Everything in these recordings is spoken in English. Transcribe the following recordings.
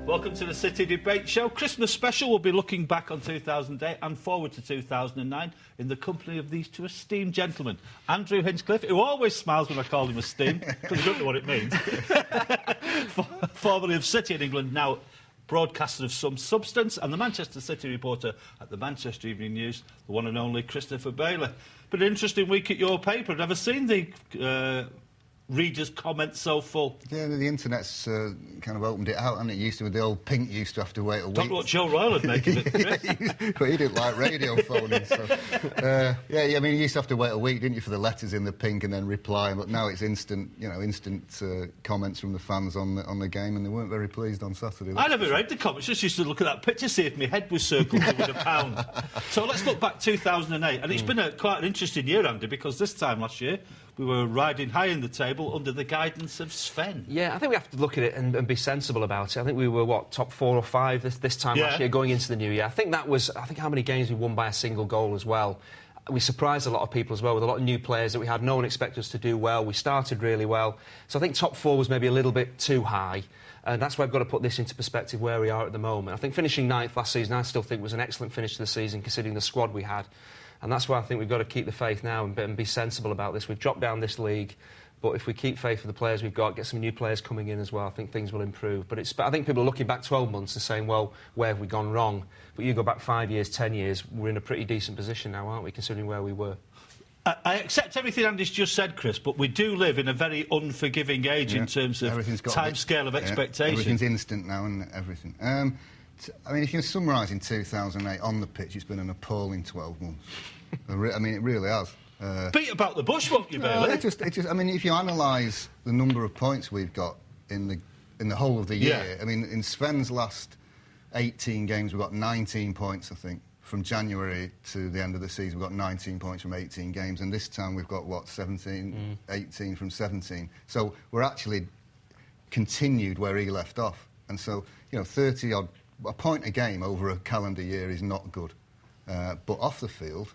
Welcome to the City Debate Show. Christmas special. We'll be looking back on 2008 and forward to 2009 in the company of these two esteemed gentlemen. Andrew Hinchcliffe, who always smiles when I call him esteemed, because I don't know what it means. Formerly of City in England, now broadcaster of some substance, and the Manchester City reporter at the Manchester Evening News, the one and only Christopher Bailey. But an interesting week at your paper. I've never seen the readers' comments so full. Yeah, the internet's kind of opened it out, hasn't it? Used to, with the old Pink used to have to wait a week. Don't know what Joe Royle would make of it, Chris. But he didn't like radio phoning, so... yeah, I mean, you used to have to wait a week, didn't you, for the letters in the Pink and then reply, but now it's instant, instant comments from the fans on the game, and they weren't very pleased on Saturday. I never read the comments, just used to look at that picture, see if my head was circled with £1. So let's look back 2008, and it's been quite an interesting year, Andy, because this time last year we were riding high in the table under the guidance of Sven. Yeah, I think we have to look at it and be sensible about it. I think we were, top 4 or 5 this time last year, going into the new year. I think how many games we won by a single goal as well. We surprised a lot of people as well with a lot of new players that we had. No one expected us to do well. We started really well. So I think top 4 was maybe a little bit too high. And that's why I've got to put this into perspective where we are at the moment. I think finishing 9th last season, I still think was an excellent finish to the season, considering the squad we had. And that's why I think we've got to keep the faith now and be sensible about this. We've dropped down this league, but if we keep faith for the players we've got, get some new players coming in as well, I think things will improve. But I think people are looking back 12 months and saying, well, where have we gone wrong? But you go back 5 years, 10 years, we're in a pretty decent position now, aren't we, considering where we were? I accept everything Andy's just said, Chris, but we do live in a very unforgiving age in terms of timescale of expectation. Everything's instant now, and everything. I mean, if you can summarise in 2008 on the pitch, it's been an appalling 12 months. I mean, it really has. Beat about the bush, won't you, Bailey? I mean, if you analyse the number of points we've got in the whole of the year, I mean, in Sven's last 18 games, we've got 19 points, I think. From January to the end of the season, we've got 19 points from 18 games, and this time we've got, 18 from 17. So we're actually continued where he left off. And so, 30-odd... A point a game over a calendar year is not good. But off the field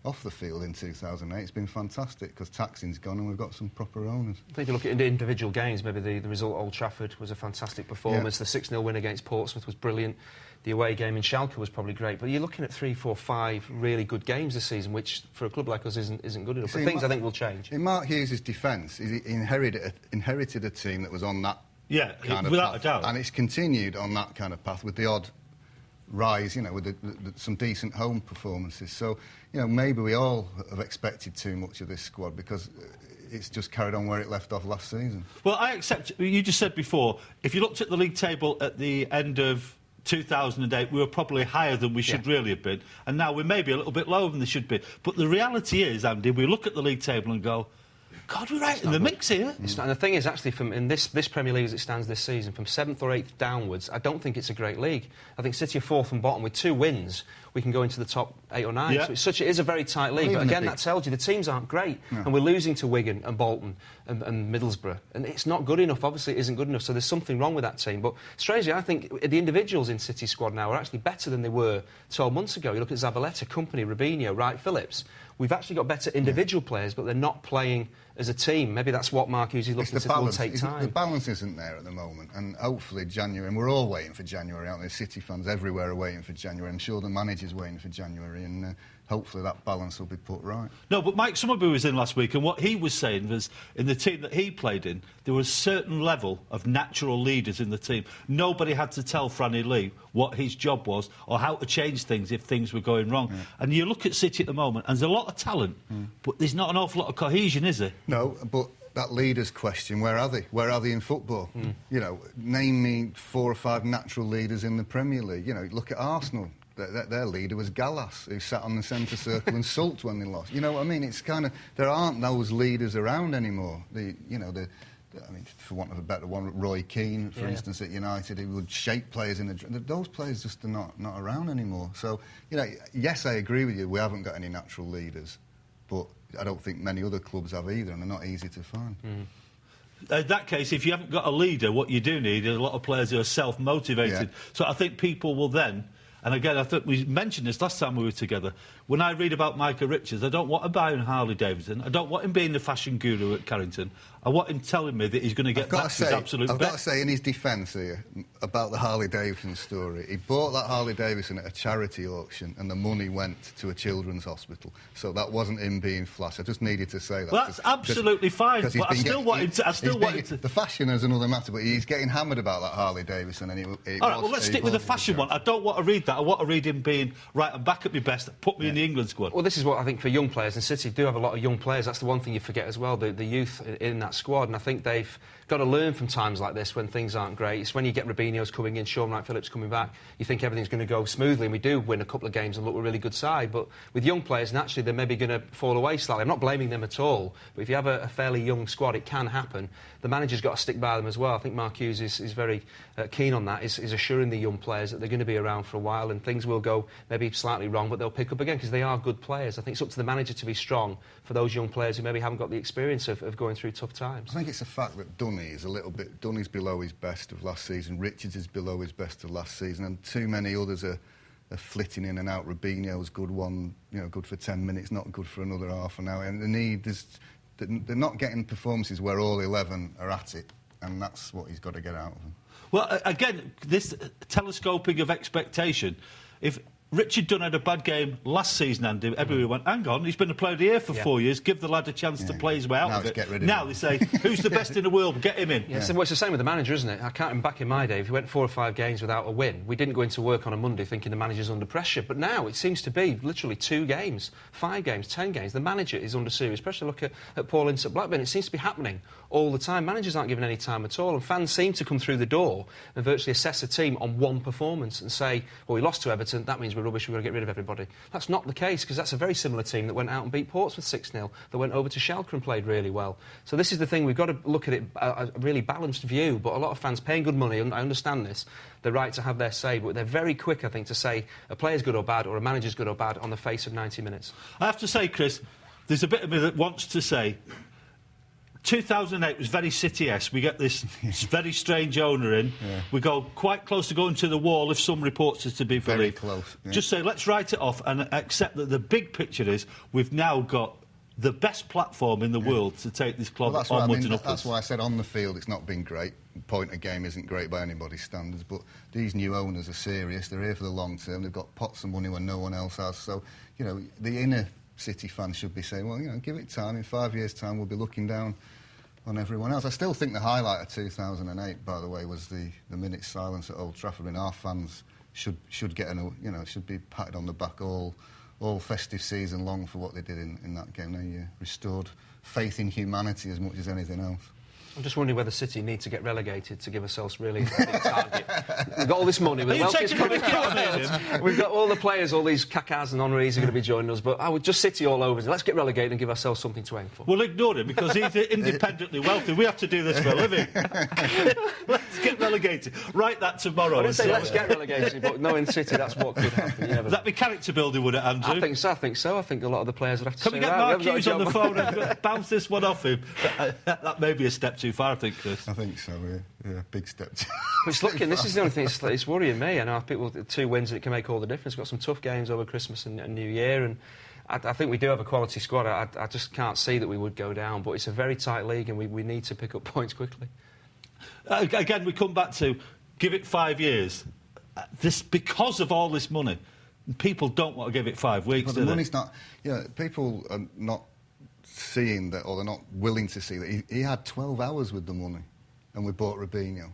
in 2008, it's been fantastic because Taksin's gone and we've got some proper owners. I think if you look at the individual games, maybe the result at Old Trafford was a fantastic performance. The 6-0 win against Portsmouth was brilliant. The away game in Schalke was probably great. But you're looking at 3, 4, 5 really good games this season, which for a club like us isn't good enough. But things I think will change. In Mark Hughes' defence, he inherited a team that was on that kind of without path, a doubt. and it's continued on that kind of path with the odd rise, with some decent home performances. So, maybe we all have expected too much of this squad because it's just carried on where it left off last season. Well, I accept... You just said before, if you looked at the league table at the end of 2008, we were probably higher than we should really have been, and now we may be a little bit lower than they should be. But the reality is, Andy, we look at the league table and go, God, we're right in the mix here. And the thing is, actually, in this Premier League as it stands this season, from 7th or 8th downwards, I don't think it's a great league. I think City are 4th and bottom with 2 wins. We can go into the top 8 or 9. Yeah. So it is a very tight league. But again, that tells you the teams aren't great. No. And we're losing to Wigan and Bolton and Middlesbrough. And it's not good enough. Obviously, it isn't good enough. So there's something wrong with that team. But strangely, I think the individuals in City's squad now are actually better than they were 12 months ago. You look at Zabaleta, Kompany, Robinho, Wright Phillips. We've actually got better individual players, but they're not playing as a team. Maybe that's what Mark Hughes is looking at. It will take time. The balance isn't there at the moment, and hopefully January, and we're all waiting for January, aren't they? City fans everywhere are waiting for January. I'm sure the manager's waiting for January, and hopefully that balance will be put right. No, but Mike Summerby was in last week, and what he was saying was, in the team that he played in, there was a certain level of natural leaders in the team. Nobody had to tell Franny Lee what his job was or how to change things if things were going wrong. Yeah. And you look at City at the moment, and there's a lot of talent, but there's not an awful lot of cohesion, is there? No, but that leaders question, where are they? Where are they in football? Name me 4 or 5 natural leaders in the Premier League. Look at Arsenal. Their leader was Gallas, who sat on the centre circle and sulked when they lost. You know what I mean? It's kind of... There aren't those leaders around anymore. For want of a better one, Roy Keane, for instance, at United, he would shake players in those players just are not around anymore. So, yes, I agree with you, we haven't got any natural leaders, but I don't think many other clubs have either, and they're not easy to find. In that case, if you haven't got a leader, what you do need is a lot of players who are self-motivated. So I think people will then... And again, I think we mentioned this last time we were together. When I read about Micah Richards, I don't want him buying Harley Davidson. I don't want him being the fashion guru at Carrington. I want him telling me that he's going to get back to his absolute best. I've got to say, in his defence here, about the Harley Davidson story, he bought that Harley Davidson at a charity auction and the money went to a children's hospital. So that wasn't him being flash. I just needed to say that. Well, that's absolutely fine, but I still want him to... The fashion is another matter, but he's getting hammered about that Harley Davidson. And all right, well, let's stick with the fashion one. I don't want to read that. I want to read him being, right, I'm back at my best, put me in the England squad. Well, this is what I think for young players, and City do have a lot of young players. That's the one thing you forget as well, the youth in that squad, and I think they've got to learn from times like this when things aren't great. It's when you get Robinho's coming in, Sean Wright-Phillips coming back, you think everything's going to go smoothly, and we do win a couple of games and look a really good side, but with young players, naturally, they're maybe going to fall away slightly. I'm not blaming them at all, but if you have a fairly young squad, it can happen. The manager's got to stick by them as well. I think Mark Hughes is very keen on that, is assuring the young players that they're going to be around for a while and things will go maybe slightly wrong, but they'll pick up again because they are good players. I think it's up to the manager to be strong for those young players who maybe haven't got the experience of going through tough times. I think it's a fact that Dunny's below his best of last season, Richards is below his best of last season, and too many others are flitting in and out. Robinho's good one, good for 10 minutes, not good for another half an hour. And they're not getting performances where all 11 are at it, and that's what he's got to get out of them. Well, again, this telescoping of expectation, if Richard Dunn had a bad game last season, Andy, everybody went, hang on, he's been a player of the year for 4 years, give the lad a chance to play his way out of it. Now they say, who's the best in the world, get him in. So it's the same with the manager, isn't it? I can't remember back in my day, if he went 4 or 5 games without a win, we didn't go into work on a Monday thinking the manager's under pressure, but now it seems to be literally 2 games, 5 games, 10 games, the manager is under serious pressure. Look at Paul Ince at Blackburn, it seems to be happening all the time. Managers aren't given any time at all, and fans seem to come through the door and virtually assess a team on one performance and say, well, we lost to Everton, that means we're rubbish, we've got to get rid of everybody. That's not the case, because that's a very similar team that went out and beat Portsmouth 6-0, that went over to Schalke and played really well. So this is the thing, we've got to look at it a really balanced view, but a lot of fans paying good money, and I understand this, the right to have their say, but they're very quick, I think, to say a player's good or bad or a manager's good or bad on the face of 90 minutes. I have to say, Chris, there's a bit of me that wants to say 2008 was very City-esque. We get this very strange owner in. Yeah. We go quite close to going to the wall if some reports are to be believed. Very close. Yeah. Just say, let's write it off and accept that the big picture is we've now got the best platform in the world to take this club onwards and upwards. That's why I said on the field it's not been great. Point of game isn't great by anybody's standards, but these new owners are serious. They're here for the long term. They've got pots of money when no one else has. So, the inner City fans should be saying, well, give it time. In 5 years' time, we'll be looking down on everyone else. I still think the highlight of 2008, by the way, was the minute's silence at Old Trafford. I mean, our fans should get should be patted on the back all festive season long for what they did in that game. They restored faith in humanity as much as anything else. I'm just wondering whether City need to get relegated to give ourselves really a big target. We've got all this money. We've got all the players, all these Kakas and Henrys are going to be joining us, but I would just City all over. Let's get relegated and give ourselves something to aim for. We'll ignore him because he's independently wealthy. We have to do this for a living. Let's get relegated. Write that tomorrow. I didn't say let's get relegated, but knowing City, that's what could happen. Would that be character building, would it, Andrew? I think so. I think a lot of the players would have to Can we get Mark Hughes on the phone and bounce this one off him? That may be a step too far, I think, Chris. I think so, yeah. Big step. But it's looking, this is the only thing it's worrying me. I know people, 2 wins and it can make all the difference. We've got some tough games over Christmas and New Year, and I think we do have a quality squad. I just can't see that we would go down, but it's a very tight league and we need to pick up points quickly. Again, we come back to give it 5 years. Because of all this money, people don't want to give it 5 weeks, the money's not... people are not seeing that, or they're not willing to see that. He had 12 hours with the money, and we bought Robinho.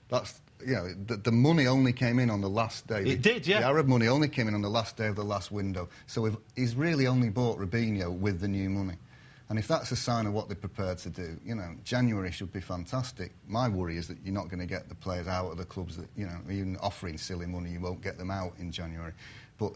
That's, the money only came in on the last day. It did, yeah. The Arab money only came in on the last day of the last window. So he's really only bought Robinho with the new money. And if that's a sign of what they're prepared to do, January should be fantastic. My worry is that you're not going to get the players out of the clubs that, even offering silly money, you won't get them out in January. But,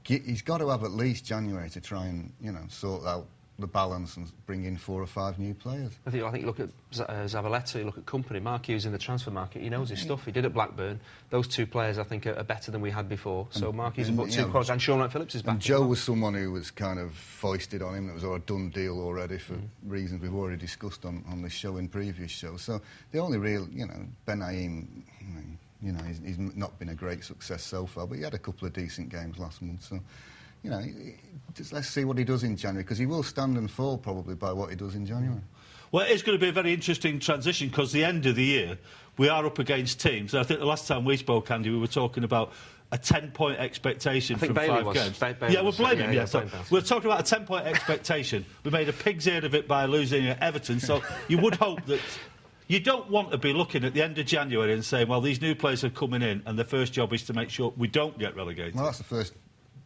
he's got to have at least January to try and, sort out the balance and bring in 4 or 5 new players. I think you look at Zavaleta, you look at Company. Mark Hughes in the transfer market, he knows his stuff. He did at Blackburn. Those 2 players, I think, are better than we had before. So Mark Hughes has put 2 qualities, and Sean Wright-Phillips is back. And Joe was someone who was kind of foisted on him. That was a done deal already for reasons we've already discussed on this show in previous shows. So the only real, Ben Haim, You know, he's not been a great success so far, but he had a couple of decent games last month. So, you know, just let's see what he does in January, because he will stand and fall probably by what he does in January. Well, it's going to be a very interesting transition, because the end of the year, we are up against teams. I think the last time we spoke, Andy, we were talking about a 10-point expectation from Bailey 5 games. Bailey we're blaming him. So Bailey. we're talking about a 10-point expectation. We made a pig's ear of it by losing at Everton. So you would hope that you don't want to be looking at the end of January and saying, well, these new players are coming in, and the first job is to make sure we don't get relegated. Well, that's the first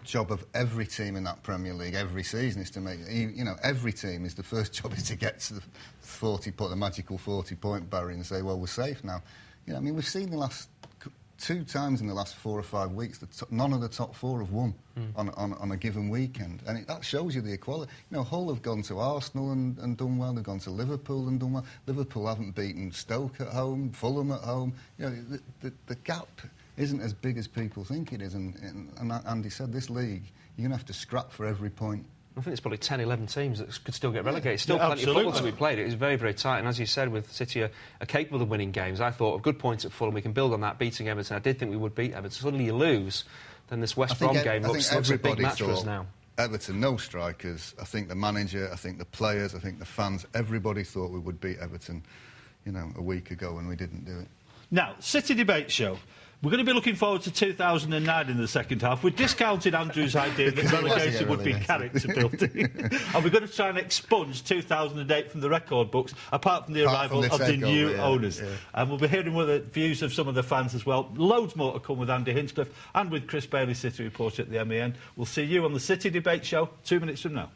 job of every team in that Premier League every season, is to make, you know, every team is the first job is to get to the magical 40-point barrier and say, well, we're safe now. You know, I mean, we've seen the last 2 times in the last 4 or 5 weeks that none of the top 4 have won on a given weekend, and that shows you the equality. You know, Hull have gone to Arsenal and done well. They've gone to Liverpool and done well. Liverpool haven't beaten Stoke at home, Fulham at home. You know, the gap isn't as big as people think it is, and Andy said, this league, you're going to have to scrap for every point. I think it's probably 10, 11 teams that could still get relegated. Still plenty absolutely. of football to be played. It is very, very tight. And as you said, with City are capable of winning games, I thought a good point at Fulham. We can build on that, beating Everton. I did think we would beat Everton. Suddenly you lose, then this West Brom game looks a big match for us now. Everton, no strikers. I think the manager, I think the players, I think the fans, everybody thought we would beat Everton, you know, a week ago, and we didn't do it. Now, City Debate Show. We're going to be looking forward to 2009 in the second half. We discounted Andrew's idea that relegation would be character building. And we're going to try and expunge 2008 from the record books, apart from the arrival of the new owners. Yeah. And we'll be hearing the views of some of the fans as well. Loads more to come with Andy Hinchcliffe and with Chris Bailey, City reporter at the MEN. We'll see you on the City Debate Show 2 minutes from now.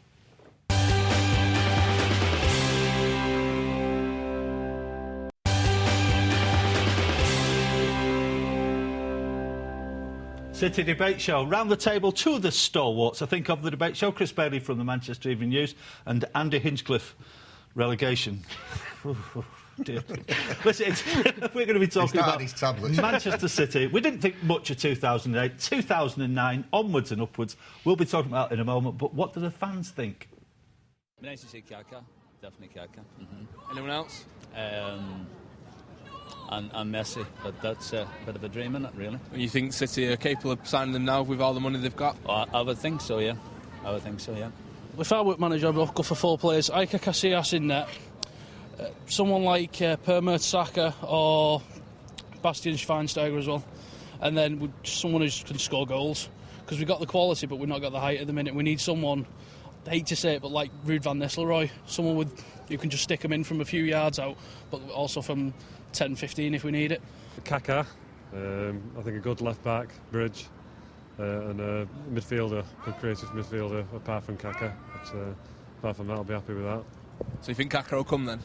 City Debate Show. Round the table, 2 of the stalwarts, I think, of the debate show. Chris Bailey from the Manchester Evening News and Andy Hinchcliffe, relegation. Dear. Listen, we're going to be talking about Manchester City. We didn't think much of 2008. 2009, onwards and upwards. We'll be talking about it in a moment, but what do the fans think? Nice to see Kaka. Definitely Kaka. Anyone else? And Messi, but that's a bit of a dream, isn't it, really? You think City are capable of signing them now with all the money they've got? I would think so, yeah. I would think so, yeah. If I were manager, I'd go for 4 players. Iker Casillas in net. Someone like Per Mertesacker or Bastian Schweinsteiger as well. And then someone who can score goals. Because we've got the quality, but we've not got the height at the minute. We need someone, I hate to say it, but like Ruud van Nistelrooy. Someone who can just stick them in from a few yards out, but also from 10, 15 if we need it. Kaka, I think a good left-back, Bridge, and a midfielder, good creative midfielder, apart from Kaka. But, apart from that, I'll be happy with that. So you think Kaka will come then?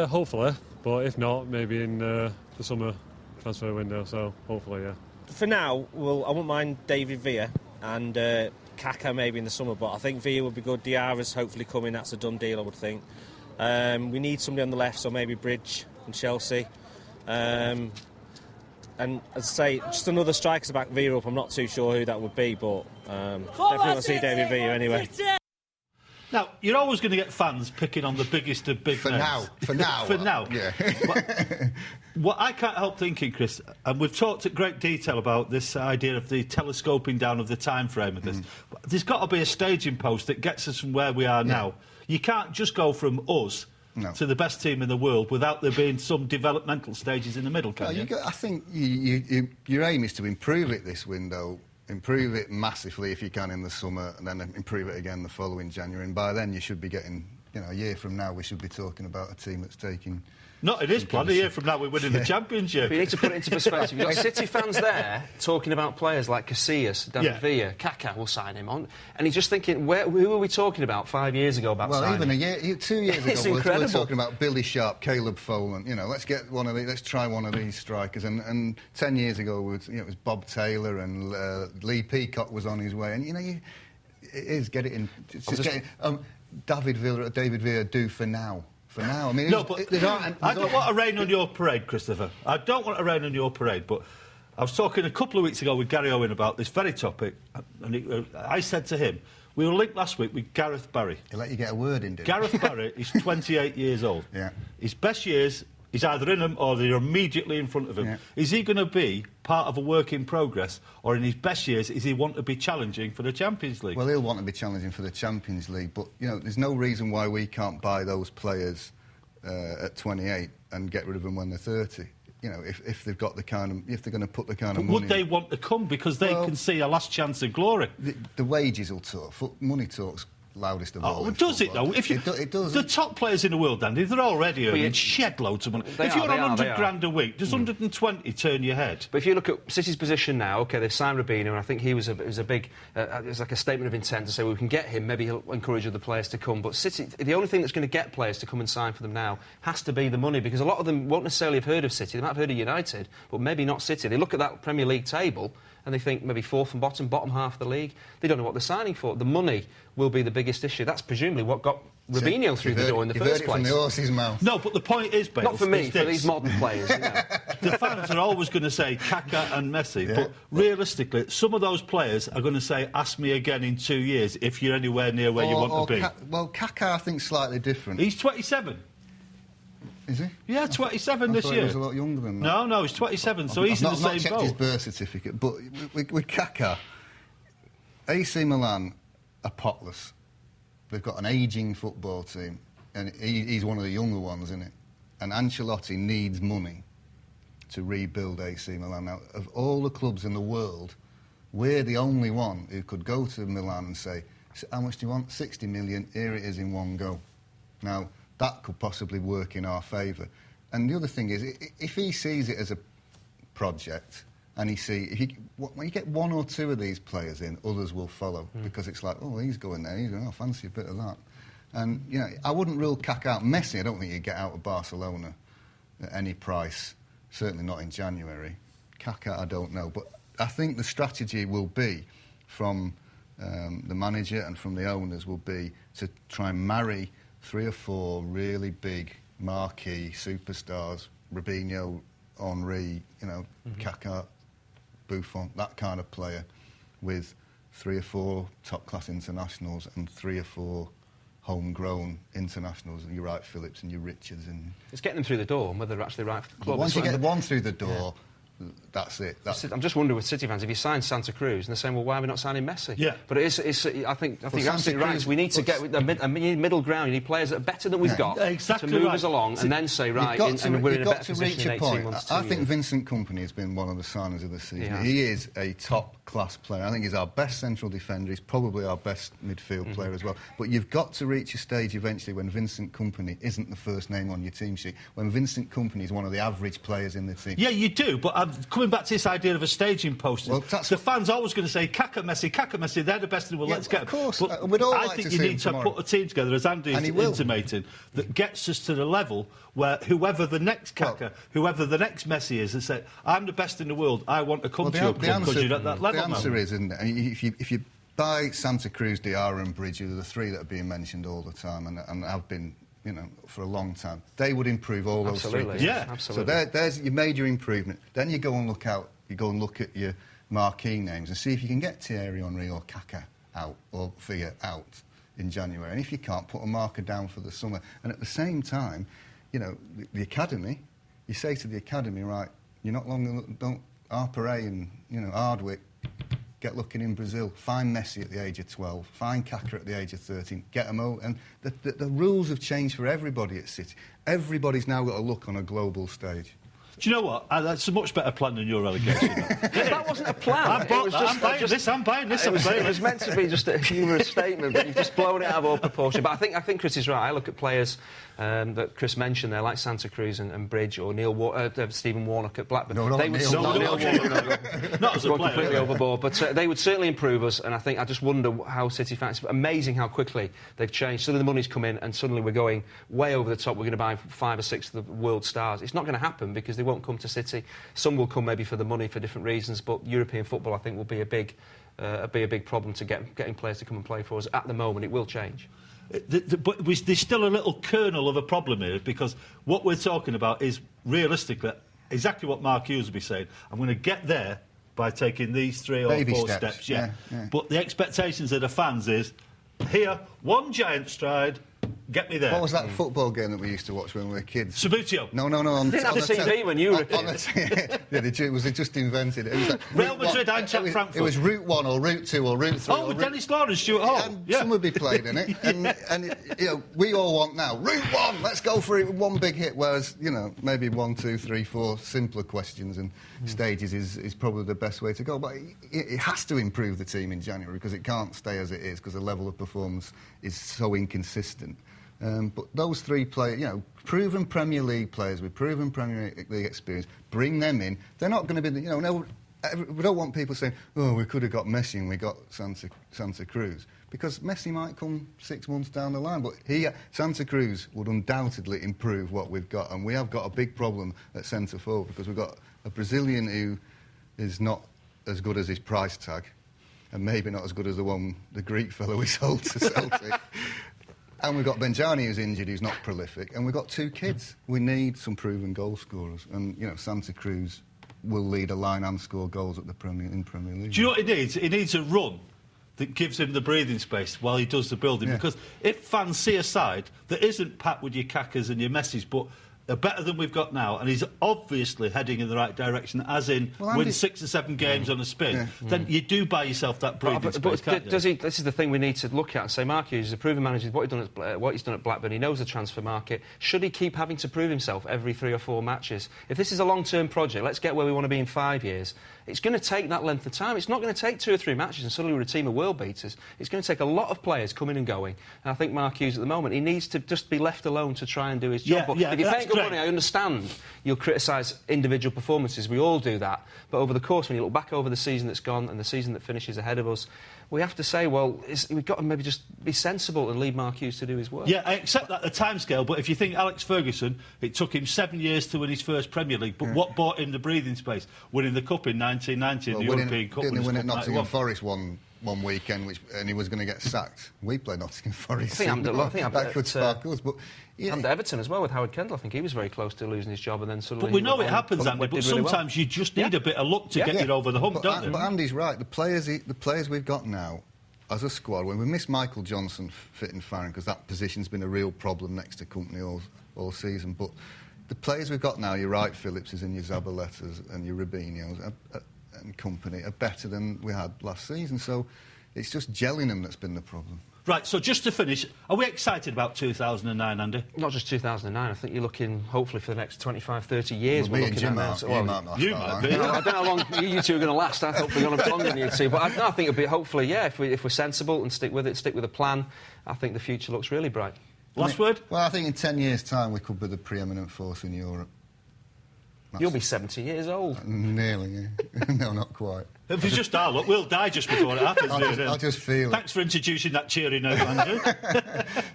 Hopefully, but if not, maybe in the summer transfer window, so hopefully, yeah. For now, I wouldn't mind David Villa and Kaka maybe in the summer, but I think Villa would be good. Diarra's hopefully coming, that's a done deal, I would think. We need somebody on the left, so maybe Bridge and Chelsea. And as I say, just another striker to back Villa up. I'm not too sure who that would be, but definitely want to see David Villa anyway. Now, you're always going to get fans picking on the biggest of big names. For now. For now. Yeah. What I can't help thinking, Chris, and we've talked at great detail about this idea of the telescoping down of the time frame of this. But there's got to be a staging post that gets us from where we are now. You can't just go from us to the best team in the world without there being some developmental stages in the middle, can you? I think your aim is to improve it this window, improve it massively if you can in the summer, and then improve it again the following January. And by then you should be getting, a year from now we should be talking about a team that's taking... Not it is planned. A year from now we're winning the championship. But you need to put it into perspective. You've got City fans there talking about players like Casillas, David Villa, Kaka will sign him on. And he's just thinking, who were we talking about 5 years ago about signing? Even 2 years ago, It's we incredible. were talking about Billy Sharp, Caleb Folan. Let's get one of these. Let's try one of these strikers. And 10 years ago, it was Bob Taylor and Lee Peacock was on his way. And it is get it in. David Villa do for now. For now, I mean, no, but I don't want to rain on your parade, Christopher. I don't want to rain on your parade, but I was talking a couple of weeks ago with Gary Owen about this very topic, and I said to him, we were linked last week with Gareth Barry. He'll let you get a word in, didn't he? Gareth Barry is 28 years old. Yeah. His best years He's either in them or they're immediately in front of him. Yeah. Is he going to be part of a work in progress, or in his best years, is he want to be challenging for the Champions League? Well, he'll want to be challenging for the Champions League, but there's no reason why we can't buy those players at 28 and get rid of them when they're 30. If they've got if they're going to put the kind of money. Would they want to come because they can see a last chance of glory? The wages will talk. Money talks loudest of all. Does it though? It does. The top players in the world, Andy, they're already earning shed loads of money. If you're on 100 grand a week, does 120 turn your head? But if you look at City's position now, OK, they've signed Robinho, and I think he was a big, it was like a statement of intent to say, well, we can get him, maybe he'll encourage other players to come. But City, the only thing that's going to get players to come and sign for them now has to be the money, because a lot of them won't necessarily have heard of City. They might have heard of United, but maybe not City. They look at that Premier League table and they think maybe fourth and bottom half of the league. They don't know what they're signing for. The money will be the biggest issue. That's presumably what got Robinho through the door in the first place. You've heard it from the horse's mouth. No, but the point is, Bale, not for me, for these modern players. The fans are always going to say Kaká and Messi, but realistically, some of those players are going to say, ask me again in 2 years if you're anywhere near where you want to be. Well, Kaká, I think, slightly different. He's 27. Is he? Yeah, 27 this year. He was a lot younger than that. No, he's 27, so he's in the same boat. I've not checked his birth certificate, but with Kaká, AC Milan are potless. They've got an ageing football team, and he's one of the younger ones, isn't it? And Ancelotti needs money to rebuild AC Milan. Now, of all the clubs in the world, we're the only one who could go to Milan and say, how much do you want? 60 million, here it is in one go. Now, that could possibly work in our favour. And the other thing is, if he sees it as a project, and when you get one or two of these players in, others will follow, because it's like, oh, he's going there, I fancy a bit of that. And, I wouldn't rule Kaká out. Messi, I don't think he'd get out of Barcelona at any price, certainly not in January. Kaká, I don't know. But I think the strategy will be, from the manager and from the owners, will be to try and marry 3 or 4 really big marquee superstars, Robinho, Henry, Kaká, Buffon, that kind of player, with 3 or 4 top-class internationals and 3 or 4 homegrown internationals, and your Wright Phillips and your Richards. And it's getting them through the door, and whether they're actually right for the club. Once you get the one through the door, that's it. I'm just wondering with City fans, if you sign Santa Cruz, and they're saying, well, why are we not signing Messi? Yeah. But I think you're absolutely right. We need to get a middle ground. You need players that are better than we've got exactly to move us along, and then say, right, and we're in a better position in 18 months. I think Vincent Kompany has been one of the signers of the season. He is a top-class player. I think he's our best central defender. He's probably our best midfield player as well. But you've got to reach a stage eventually when Vincent Kompany isn't the first name on your team sheet, when Vincent Kompany is one of the average players in the team. Yeah, you do, but coming back to this idea of a staging poster, the fans always going to say, Kaká, Messi, they're the best in the world, let's get them. Of course, but I think you need to put a team together, as Andy's intimating, that gets us to the level where whoever the next Kaká, whoever the next Messi is, and say, I'm the best in the world, I want to come to your club because you're at that level. The answer is, isn't it? I mean, if you buy Santa Cruz, Diarra and Bridge, who are the 3 that are being mentioned all the time and have been, for a long time, they would improve all those 3 positions. Yeah, absolutely. So there's your major improvement. Then you go and look at your marquee names and see if you can get Thierry Henry or Kaká out, or Villa out in January. And if you can't, put a marker down for the summer. And at the same time, the academy, you say to the academy, right, you're not long, don't Arpare and, Hardwick, get looking in Brazil, find Messi at the age of 12, find Kaká at the age of 13, get them out. And the rules have changed for everybody at City. Everybody's now got to look on a global stage. Do you know what? That's a much better plan than your relegation. That wasn't a plan. I'm buying this. It was meant to be just a humorous statement, but you've just blown it out of all proportion. But I think Chris is right. I look at players that Chris mentioned there, like Santa Cruz and Bridge, or Stephen Warnock at Blackburn. Not Neil Warnock. Not as a player. Completely overboard. But they would certainly improve us, and I just wonder how City fans... It's amazing how quickly they've changed. Suddenly the money's come in, and suddenly we're going way over the top. We're going to buy 5 or 6 of the world stars. It's not going to happen because they won't come to City. Some will come maybe for the money for different reasons, but European football, I think, will be a big problem to getting players to come and play for us. At the moment, it will change. But there's still a little kernel of a problem here, because what we're talking about is, realistically, exactly what Mark Hughes will be saying. I'm going to get there by taking these 3 or 4 steps. Yeah. But the expectations of the fans is, here, one giant stride, Get me there. What was that football game that we used to watch when we were kids? Subbuteo. No. Didn't have a TV when you were a kid. Yeah, they just invented it. It was like Real Madrid, Eintracht Frankfurt. It was Route 1 or Route 2 or Route 3. Oh, with Dennis Law and Stuart Hall. And some would be played in it. And we all want now, Route 1, let's go for it with one big hit. Whereas, maybe 1, 2, 3, 4 simpler questions and stages is probably the best way to go. But it has to improve the team in January because it can't stay as it is because the level of performance is so inconsistent. But those 3 players, proven Premier League players with proven Premier League experience, bring them in. They're not going to be, we don't want people saying, oh, we could have got Messi and we got Santa Cruz. Because Messi might come 6 months down the line. But Santa Cruz would undoubtedly improve what we've got. And we have got a big problem at centre-forward because we've got a Brazilian who is not as good as his price tag and maybe not as good as the Greek fellow we sold to Celtic. And we've got Benjani who's injured, who's not prolific, and we've got 2 kids. We need some proven goal scorers, and Santa Cruz will lead a line and score goals at the Premier League. Do you know what he needs? He needs a run that gives him the breathing space while he does the building. Because if fans see a side that isn't packed with your Kakas and your Messis, but are better than we've got now, and he's obviously heading in the right direction, as in win 6 or 7 games on a spin, then you do buy yourself that breathing space, can't you? Does he? This is the thing we need to look at and say, Mark Hughes is a proven manager. What he's done at Blackburn, he knows the transfer market. Should he keep having to prove himself every 3 or 4 matches? If this is a long-term project, let's get where we want to be in 5 years. It's going to take that length of time. It's not going to take 2 or 3 matches and suddenly we're a team of world beaters. It's going to take a lot of players coming and going. And I think Mark Hughes at the moment, he needs to just be left alone to try and do his job. But if you're paying good money, I understand you'll criticise individual performances. We all do that. But over the course, when you look back over the season that's gone and the season that finishes ahead of us, we have to say, well, we've got to maybe just be sensible and leave Mark Hughes to do his work. Yeah, I accept that, the timescale, but if you think Alex Ferguson, it took him 7 years to win his first Premier League, but what bought him the breathing space? Winning the Cup in 1990 and the European Cup. Didn't he win at Nottingham Forest one weekend, and he was going to get sacked? We played Nottingham Forest. That could spark us, but... And Everton as well with Howard Kendall. I think he was very close to losing his job and then suddenly... But we know it happens, Andy, but sometimes you just need a bit of luck to get you over the hump, don't you? But Andy's right. The players we've got now, as a squad, when we miss Michael Johnson fit and firing, because that position's been a real problem next to Company all season, but the players we've got now, your Wright Phillipses and your Zabalettas and your Rubinhos and company are better than we had last season, so it's just gelling them that's been the problem. Right, so just to finish, are we excited about 2009, Andy? Not just 2009, I think you're looking, hopefully, for the next 25, 30 years. Well, we're looking at you might be. I don't know how long you two are going to last. I hope we're going to be longer than you two. But I think it'll be, hopefully, if we're sensible and stick with it, stick with a plan, I think the future looks really bright. Last word? Well, I think in 10 years' time we could be the preeminent force in Europe. You'll be 70 years old. Nearly, yeah. No, not quite. If it's just our luck, we'll die just before it happens. I'll just feel it. Thanks for introducing that cheery note, Andrew.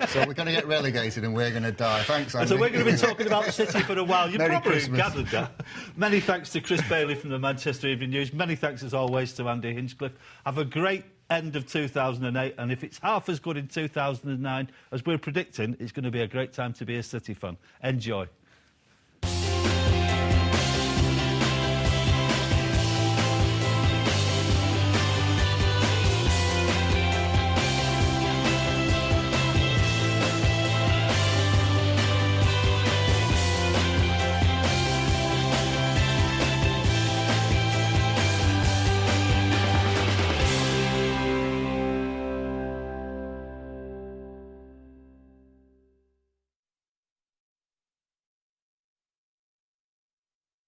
So we're going to get relegated and we're going to die. Thanks, Andy. So we're going to be talking about the City for a while. You Merry probably Christmas. gathered that. Many thanks to Chris Bailey from the Manchester Evening News. Many thanks, as always, to Andy Hinchcliffe. Have a great end of 2008, and if it's half as good in 2009 as we're predicting, it's going to be a great time to be a City fan. Enjoy.